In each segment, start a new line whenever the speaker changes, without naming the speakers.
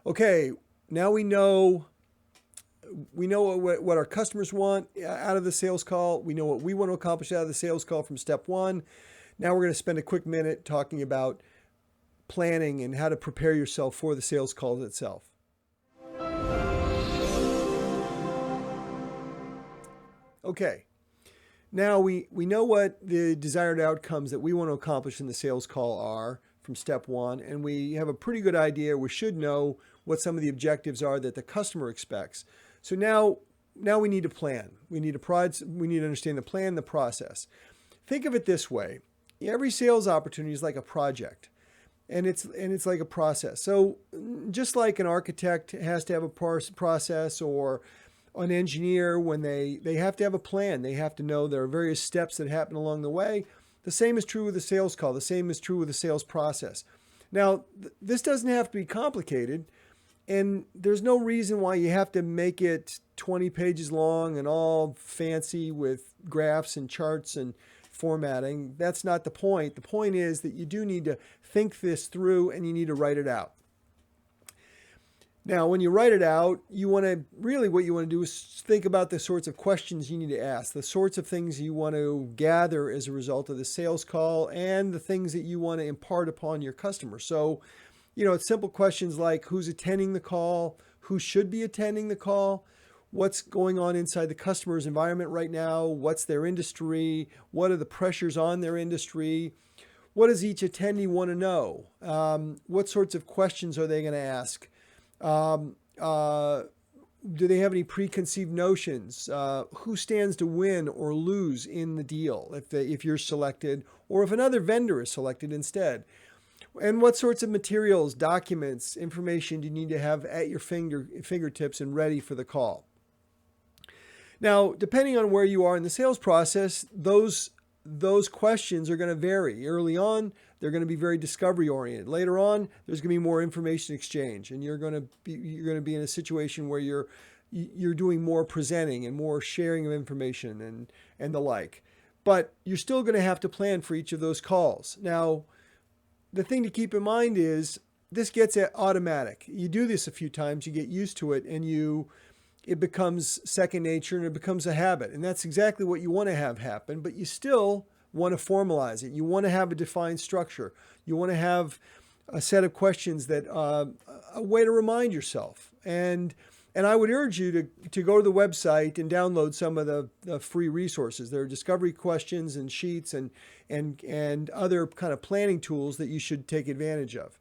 Okay, now we know what our customers want out of the sales call. We know what we want to accomplish out of the sales call from step one. Now we're going to spend a quick minute talking about planning and how to prepare yourself for the sales call itself. Okay, now we know what the desired outcomes that we want to accomplish in the sales call are from step one, and we have a pretty good idea. We should know what some of the objectives are that the customer expects. So now we need to plan. We need to understand the plan, the process. Think of it this way. Every sales opportunity is like a project, and it's like a process. So just like an architect has to have a process, or an engineer, when they have to have a plan, they have to know there are various steps that happen along the way. The same is true with the sales call. The same is true with the sales process. Now, this doesn't have to be complicated, and there's no reason why you have to make it 20 pages long and all fancy with graphs and charts and formatting. That's not the point. The point is that you do need to think this through, and you need to write it out. Now, when you write it out, what you want to do is think about the sorts of questions you need to ask, the sorts of things you want to gather as a result of the sales call, and the things that you want to impart upon your customer. So, it's simple questions like who's attending the call, who should be attending the call, what's going on inside the customer's environment right now, what's their industry, what are the pressures on their industry, what does each attendee want to know, what sorts of questions are they going to ask. Do they have any preconceived notions? Who stands to win or lose in the deal if you're selected, or if another vendor is selected instead? And what sorts of materials, documents, information do you need to have at your fingertips and ready for the call? Now, depending on where you are in the sales process, those questions are going to vary. Early on, they're going to be very discovery oriented. Later on, there's going to be more information exchange, and you're going to be in a situation where you're doing more presenting and more sharing of information and the like. But you're still going to have to plan for each of those calls. Now, the thing to keep in mind is this gets automatic. You do this a few times, you get used to it, and it becomes second nature, and it becomes a habit. And that's exactly what you want to have happen, but you still want to formalize it. You want to have a defined structure. You want to have a set of questions that a way to remind yourself. And I would urge you to go to the website and download some of the free resources. There are discovery questions and sheets and other kind of planning tools that you should take advantage of.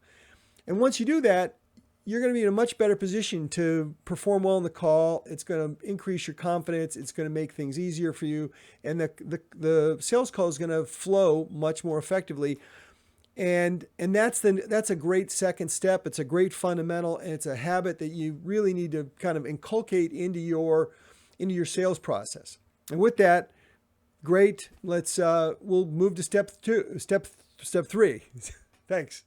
And once you do that, you're going to be in a much better position to perform well in the call. It's going to increase your confidence. It's going to make things easier for you. And the sales call is going to flow much more effectively. And that's a great second step. It's a great fundamental, and it's a habit that you really need to kind of inculcate into your sales process. And with that, great. We'll move to step three. Thanks.